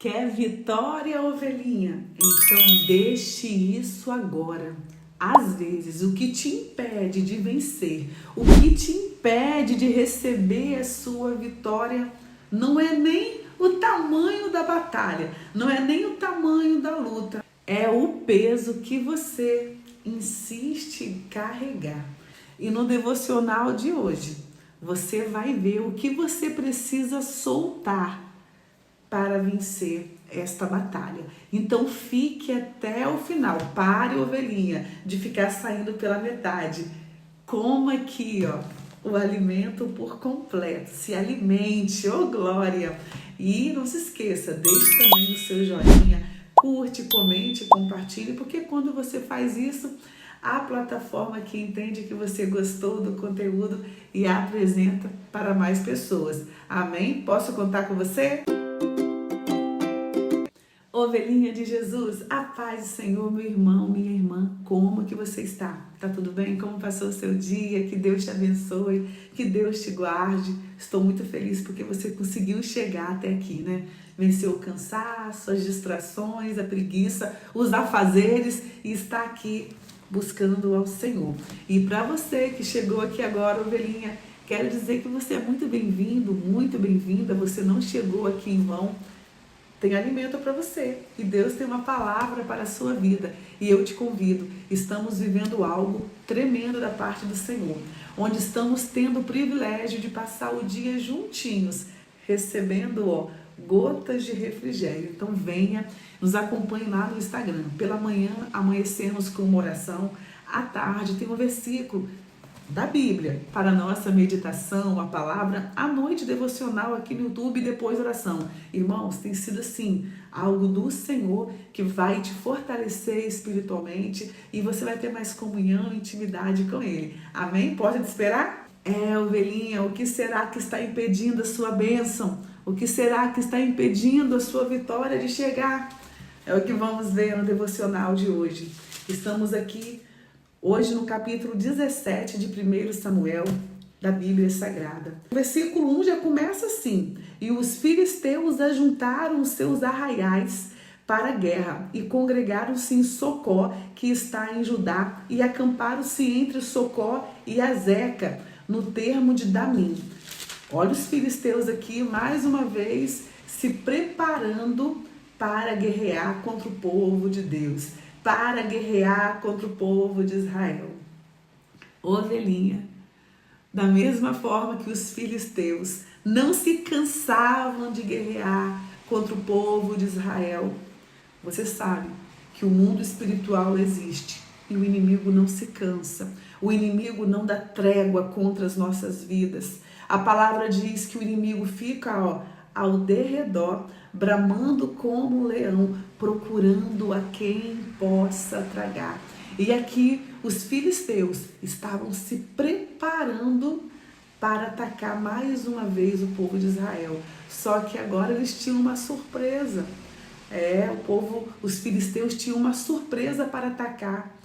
Quer vitória, ovelhinha? Então deixe isso agora. Às vezes, o que te impede de vencer, o que te impede de receber a sua vitória, não é nem o tamanho da batalha, não é nem o tamanho da luta, é o peso que você insiste em carregar. E no devocional de hoje, você vai ver o que você precisa soltar para vencer esta batalha. Então fique até o final. Pare, ovelhinha, de ficar saindo pela metade. Coma aqui, o alimento por completo. Se alimente, glória! E não se esqueça, deixe também o seu joinha, curte, comente, compartilhe, porque quando você faz isso, a plataforma que entende que você gostou do conteúdo e apresenta para mais pessoas. Amém? Posso contar com você? Ovelhinha de Jesus, a paz do Senhor, meu irmão, minha irmã, como que você está? Tá tudo bem? Como passou o seu dia? Que Deus te abençoe, que Deus te guarde. Estou muito feliz porque você conseguiu chegar até aqui, né? Venceu o cansaço, as distrações, a preguiça, os afazeres e está aqui buscando ao Senhor. E para você que chegou aqui agora, ovelhinha, quero dizer que você é muito bem-vindo, muito bem-vinda. Você não chegou aqui em vão. Tem alimento para você e Deus tem uma palavra para a sua vida. E eu te convido, estamos vivendo algo tremendo da parte do Senhor, onde estamos tendo o privilégio de passar o dia juntinhos, recebendo gotas de refrigério. Então venha, nos acompanhe lá no Instagram. Pela manhã, amanhecemos com uma oração. À tarde tem um versículo da Bíblia para a nossa meditação, a palavra, à noite devocional aqui no YouTube e depois oração. Irmãos, tem sido assim, algo do Senhor que vai te fortalecer espiritualmente e você vai ter mais comunhão e intimidade com Ele. Amém? Pode esperar? Ovelhinha, o que será que está impedindo a sua bênção? O que será que está impedindo a sua vitória de chegar? É o que vamos ver no devocional de hoje. Estamos aqui hoje no capítulo 17 de 1 Samuel, da Bíblia Sagrada. O versículo 1 já começa assim: E os filisteus ajuntaram os seus arraiais para a guerra, e congregaram-se em Socó, que está em Judá, e acamparam-se entre Socó e Azeca, no termo de Damim. Olha os filisteus aqui, mais uma vez, se preparando para guerrear contra o povo de Deus, para guerrear contra o povo de Israel. Ovelhinha, da mesma forma que os filisteus não se cansavam de guerrear contra o povo de Israel, você sabe que o mundo espiritual existe e o inimigo não se cansa, o inimigo não dá trégua contra as nossas vidas. A palavra diz que o inimigo fica ao derredor, bramando como um leão, procurando a quem possa tragar. E aqui os filisteus estavam se preparando para atacar mais uma vez o povo de Israel. Só que agora eles tinham uma surpresa. Os filisteus tinham uma surpresa para atacar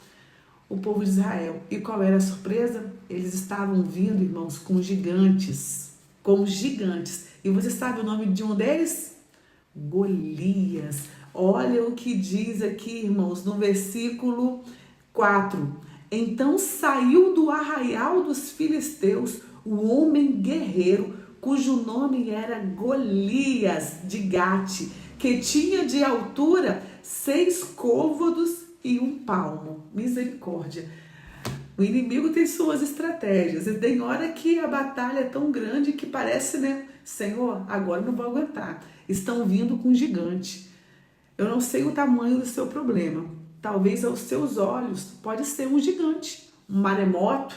o povo de Israel. E qual era a surpresa? Eles estavam vindo, irmãos, com gigantes. E você sabe o nome de um deles? Golias. Olha o que diz aqui, irmãos, no versículo 4. Então saiu do arraial dos filisteus o homem guerreiro, cujo nome era Golias de Gate, que tinha de altura 6 côvados e 1 palmo. Misericórdia. O inimigo tem suas estratégias. E tem hora que a batalha é tão grande que parece, Senhor, agora não vou aguentar. Estão vindo com gigante. Eu não sei o tamanho do seu problema. Talvez aos seus olhos pode ser um gigante, um maremoto,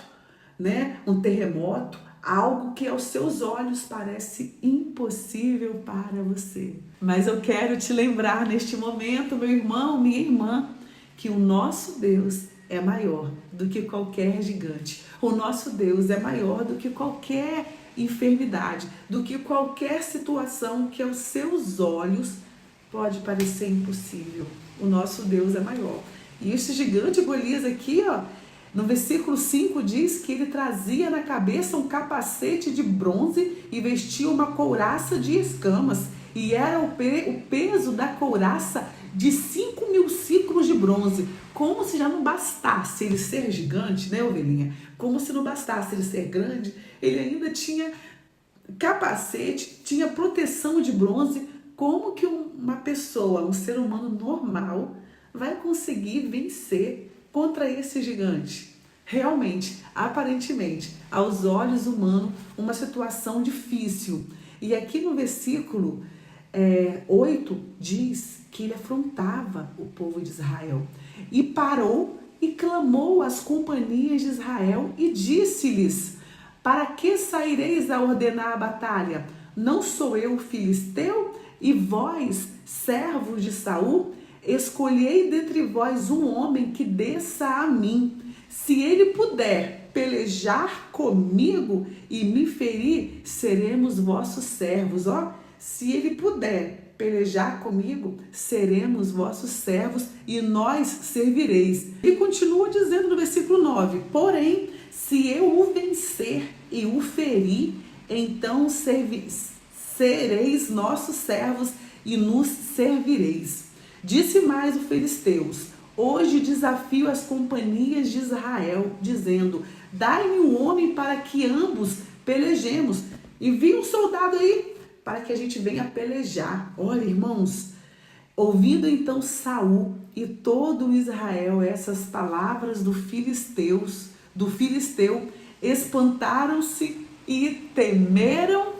um terremoto, algo que aos seus olhos parece impossível para você. Mas eu quero te lembrar neste momento, meu irmão, minha irmã, que o nosso Deus é maior do que qualquer gigante. O nosso Deus é maior do que qualquer enfermidade, do que qualquer situação que aos seus olhos pode parecer impossível. O nosso Deus é maior. E esse gigante Golias aqui, no versículo 5 diz que ele trazia na cabeça um capacete de bronze e vestia uma couraça de escamas. e era o peso da couraça de 5.000 ciclos de bronze. Como se já não bastasse ele ser gigante, né, ovelhinha? Como se não bastasse ele ser grande, ele ainda tinha capacete, tinha proteção de bronze. Como que uma pessoa, um ser humano normal, vai conseguir vencer contra esse gigante? Realmente, aparentemente, aos olhos humanos, uma situação difícil. E aqui no versículo 8 diz que ele afrontava o povo de Israel. E parou e clamou às companhias de Israel e disse-lhes: para que saireis a ordenar a batalha? Não sou eu filisteu? E vós, servos de Saul? Escolhei dentre vós um homem que desça a mim. Se ele puder pelejar comigo e me ferir, seremos vossos servos. Ó, se ele puder pelejar comigo, seremos vossos servos e nós servireis. E continua dizendo no versículo 9: porém, se eu o vencer e o ferir, então sereis nossos servos e nos servireis. Disse mais o filisteus: hoje desafio as companhias de Israel, dizendo: dai-me um homem para que ambos pelejemos. Envie um soldado aí para que a gente venha pelejar. Olha, irmãos, ouvindo então Saul e todo Israel essas palavras do filisteu, espantaram-se e temeram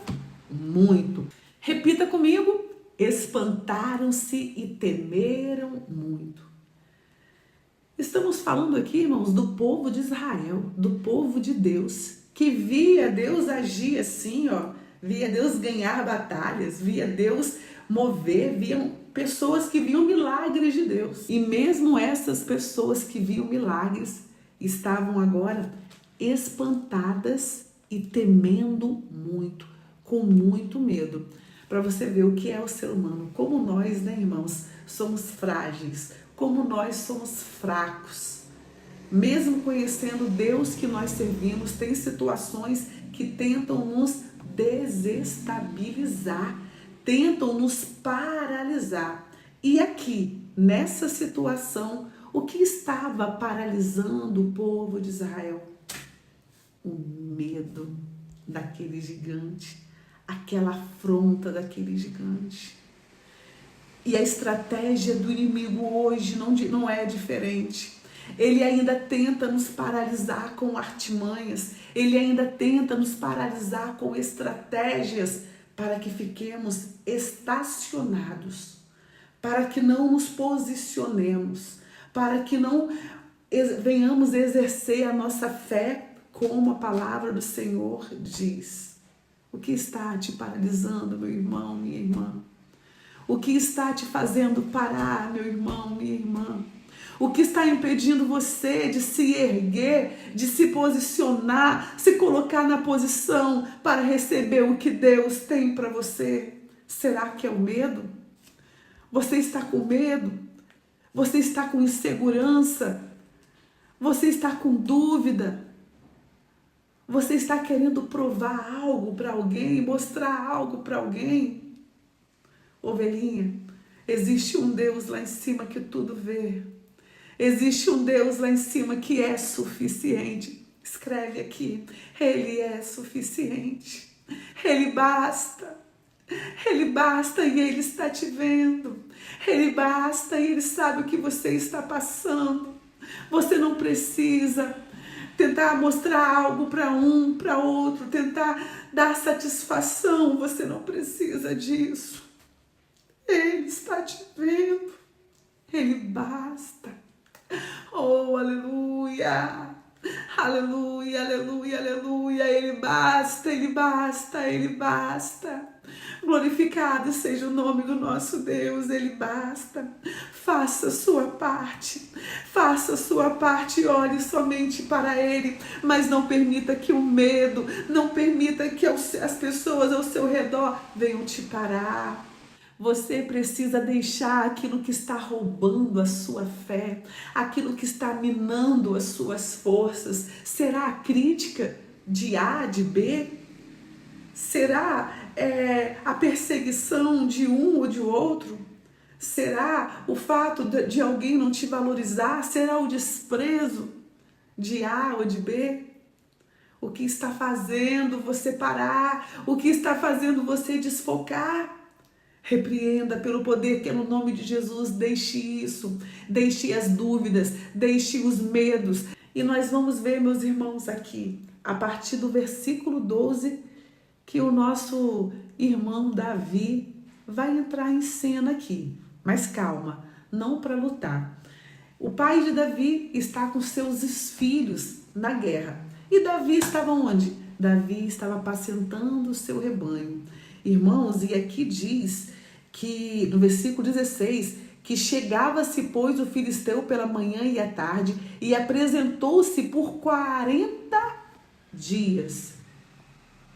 muito. Repita comigo: espantaram-se e temeram muito. Estamos falando aqui, irmãos, do povo de Israel, do povo de Deus, que via Deus agir assim, ó, via Deus ganhar batalhas, via Deus mover, viam pessoas que viam milagres de Deus. E mesmo essas pessoas que viam milagres estavam agora espantadas e temendo muito, com muito medo. Para você ver o que é o ser humano, como nós, né, irmãos, somos frágeis, como nós somos fracos. Mesmo conhecendo Deus que nós servimos, tem situações que tentam nos desestabilizar, tentam nos paralisar. E aqui, nessa situação, o que estava paralisando o povo de Israel? O medo daquele gigante, aquela afronta daquele gigante. E a estratégia do inimigo hoje não é diferente. Ele ainda tenta nos paralisar com artimanhas, ele ainda tenta nos paralisar com estratégias para que fiquemos estacionados, para que não nos posicionemos, para que não venhamos exercer a nossa fé como a palavra do Senhor diz. O que está te paralisando, meu irmão, minha irmã? O que está te fazendo parar, meu irmão, minha irmã? O que está impedindo você de se erguer, de se posicionar, se colocar na posição para receber o que Deus tem para você? Será que é o medo? Você está com medo? Você está com insegurança? Você está com dúvida? Você está querendo provar algo para alguém, mostrar algo para alguém? Ovelhinha, existe um Deus lá em cima que tudo vê. Existe um Deus lá em cima que é suficiente. Escreve aqui: Ele é suficiente. Ele basta. Ele basta e Ele está te vendo. Ele basta e Ele sabe o que você está passando. Você não precisa tentar mostrar algo para um, para outro, tentar dar satisfação. Você não precisa disso. Ele está te vendo. Ele basta. Oh, aleluia. Aleluia, aleluia, aleluia. Ele basta, Ele basta, Ele basta. Glorificado seja o nome do nosso Deus, Ele basta. Faça a sua parte, faça a sua parte e olhe somente para Ele, mas não permita que o medo, não permita que as pessoas ao seu redor venham te parar. Você precisa deixar aquilo que está roubando a sua fé, aquilo que está minando as suas forças. Será a crítica de A, de B? Será a perseguição de um ou de outro? Será o fato de alguém não te valorizar? Será o desprezo de A ou de B? O que está fazendo você parar? O que está fazendo você desfocar? Repreenda pelo poder que é no nome de Jesus. Deixe isso, deixe as dúvidas, deixe os medos. E nós vamos ver, meus irmãos, aqui, a partir do versículo 12, que o nosso irmão Davi vai entrar em cena aqui. Mas calma, não para lutar. O pai de Davi está com seus filhos na guerra. E Davi estava onde? Davi estava apacentando o seu rebanho. Irmãos, e aqui diz que no versículo 16, que chegava-se, pois, o filisteu pela manhã e à tarde e apresentou-se por 40 dias.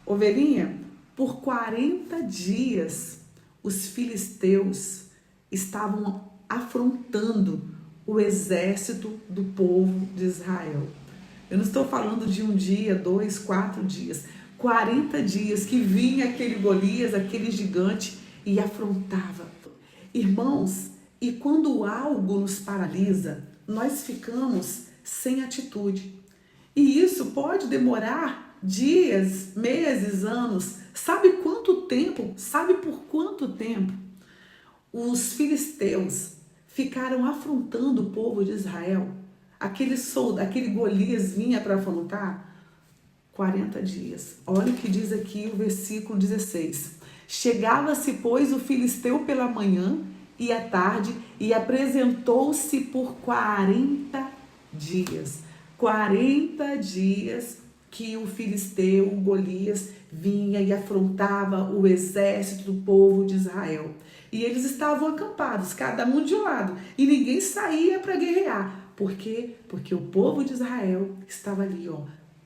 Ovelhinha, por 40 dias os filisteus estavam afrontando o exército do povo de Israel. Eu não estou falando de um dia, 2, 4 dias. 40 dias que vinha aquele Golias, aquele gigante e afrontava. Irmãos, e quando algo nos paralisa, nós ficamos sem atitude. E isso pode demorar dias, meses, anos. Sabe quanto tempo? Sabe por quanto tempo? Os filisteus ficaram afrontando o povo de Israel. Aquele Golias vinha para afrontar 40 dias. Olha o que diz aqui o versículo 16. Chegava-se, pois, o filisteu pela manhã e à tarde e apresentou-se por 40 dias. 40 dias que o filisteu, o Golias, vinha e afrontava o exército do povo de Israel. E eles estavam acampados, cada um de um lado, e ninguém saía para guerrear. Por quê? Porque o povo de Israel estava ali,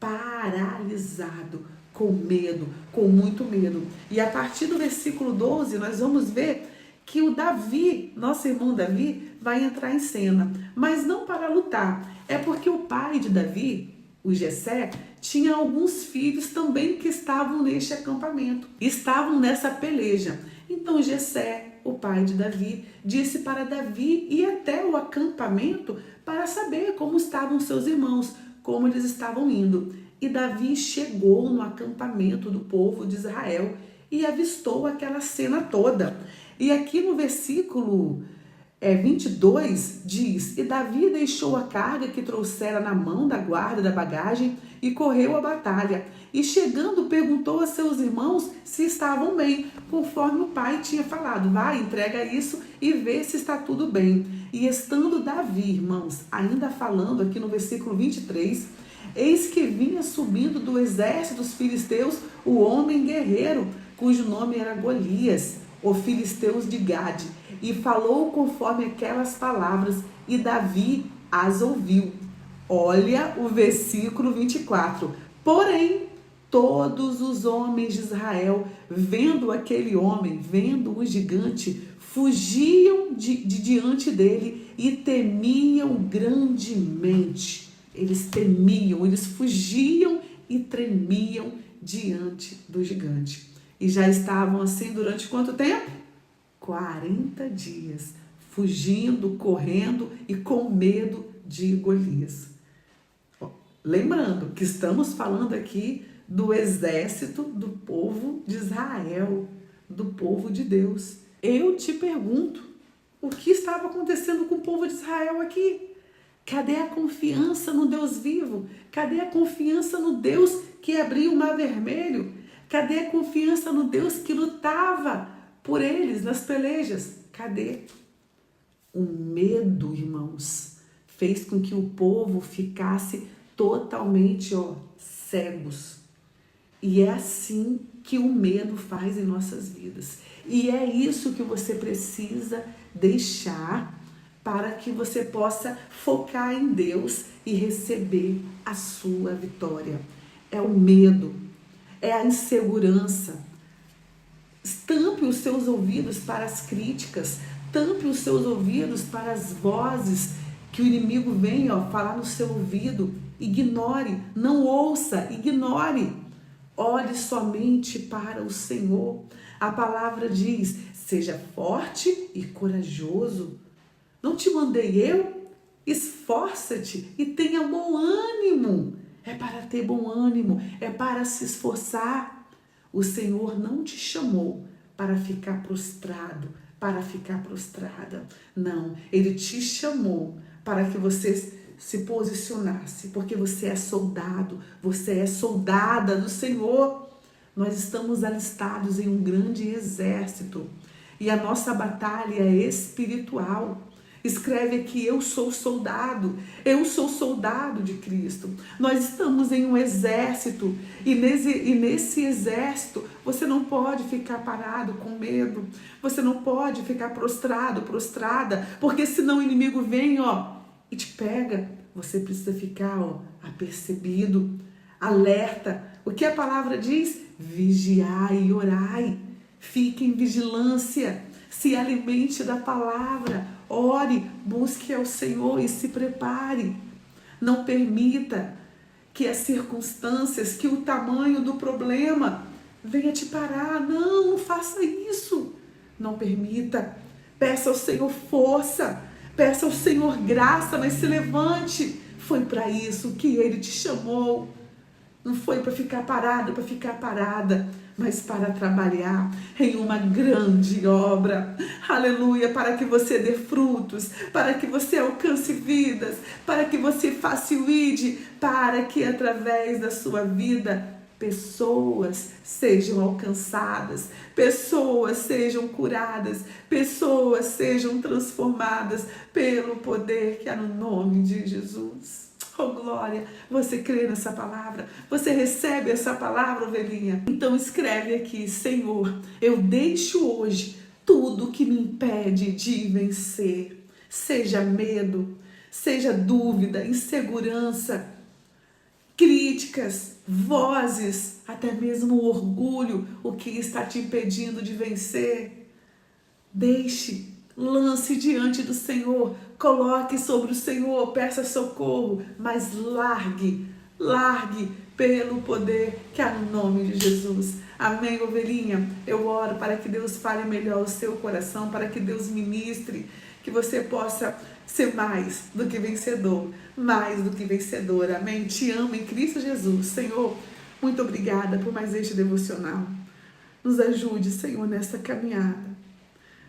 paralisado, com medo, com muito medo. E a partir do versículo 12, nós vamos ver que o Davi, nosso irmão Davi, vai entrar em cena, mas não para lutar. É porque o pai de Davi, o Jessé, tinha alguns filhos também que estavam neste acampamento, estavam nessa peleja. Então Jessé, o pai de Davi, disse para Davi ir até o acampamento para saber como estavam seus irmãos, como eles estavam indo. E Davi chegou no acampamento do povo de Israel e avistou aquela cena toda. E aqui no versículo 22 diz: E Davi deixou a carga que trouxera na mão da guarda da bagagem e correu à batalha. E chegando perguntou a seus irmãos se estavam bem, conforme o pai tinha falado. Vai, entrega isso e vê se está tudo bem. E estando Davi, irmãos, ainda falando aqui no versículo 23, eis que vinha subindo do exército dos filisteus o homem guerreiro, cujo nome era Golias, o filisteus de Gade, e falou conforme aquelas palavras, e Davi as ouviu. Olha o versículo 24. Porém, todos os homens de Israel, vendo aquele homem, vendo o gigante, fugiam de diante dele e temiam grandemente. Eles temiam, eles fugiam e tremiam diante do gigante. E já estavam assim durante quanto tempo? 40 dias, fugindo, correndo e com medo de Golias. Lembrando que estamos falando aqui do exército do povo de Israel, do povo de Deus. Eu te pergunto, o que estava acontecendo com o povo de Israel aqui? Cadê a confiança no Deus vivo? Cadê a confiança no Deus que abriu o mar vermelho? Cadê a confiança no Deus que lutava por eles nas pelejas? Cadê? O medo, irmãos, fez com que o povo ficasse totalmente cegos. E é assim que o medo faz em nossas vidas. E é isso que você precisa deixar para que você possa focar em Deus e receber a sua vitória. É o medo, é a insegurança. Tampe os seus ouvidos para as críticas, tampe os seus ouvidos para as vozes que o inimigo vem falar no seu ouvido. Ignore, não ouça, ignore. Olhe somente para o Senhor. A palavra diz: seja forte e corajoso. Não te mandei eu? Esforça-te e tenha bom ânimo. É para ter bom ânimo, é para se esforçar. O Senhor não te chamou para ficar prostrado, para ficar prostrada. Não, Ele te chamou para que você se posicionasse, porque você é soldado, você é soldada do Senhor. Nós estamos alistados em um grande exército e a nossa batalha é espiritual. Escreve aqui: eu sou soldado de Cristo. Nós estamos em um exército e nesse exército você não pode ficar parado com medo, você não pode ficar prostrado, prostrada, porque senão o inimigo vem, e te pega. Você precisa ficar, apercebido, alerta. O que a palavra diz? Vigiai e orai. Fique em vigilância, se alimente da palavra, ore, busque ao Senhor e se prepare. Não permita que as circunstâncias, que o tamanho do problema venha te parar. Não faça isso. Não permita. Peça ao Senhor força, peça ao Senhor graça, mas se levante. Foi para isso que Ele te chamou. Não foi para ficar parado, para ficar parada, mas para trabalhar em uma grande obra. Aleluia, para que você dê frutos, para que você alcance vidas, para que você faça o ID, para que através da sua vida pessoas sejam alcançadas, pessoas sejam curadas, pessoas sejam transformadas pelo poder que há no nome de Jesus. Oh, glória! Você crê nessa palavra? Você recebe essa palavra, ovelhinha? Então escreve aqui: Senhor, eu deixo hoje tudo que me impede de vencer. Seja medo, seja dúvida, insegurança, críticas, vozes, até mesmo o orgulho, o que está te impedindo de vencer. Deixe, lance diante do Senhor, coloque sobre o Senhor, peça socorro, mas largue pelo poder que há no nome de Jesus. Amém, ovelhinha? Eu oro para que Deus fale melhor o seu coração, para que Deus ministre, que você possa ser mais do que vencedor, mais do que vencedora. Amém? Te amo em Cristo Jesus. Senhor, muito obrigada por mais este devocional. Nos ajude, Senhor, nesta caminhada.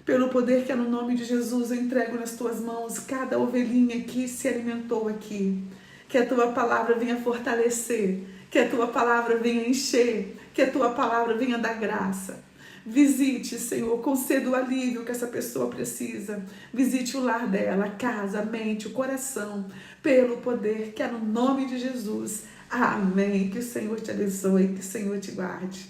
Pelo poder que é no nome de Jesus, eu entrego nas tuas mãos cada ovelhinha que se alimentou aqui. Que a tua palavra venha fortalecer, que a tua palavra venha encher, que a tua palavra venha dar graça. Visite, Senhor, conceda o alívio que essa pessoa precisa. Visite o lar dela, a casa, a mente, o coração, pelo poder que é no nome de Jesus. Amém. Que o Senhor te abençoe, que o Senhor te guarde.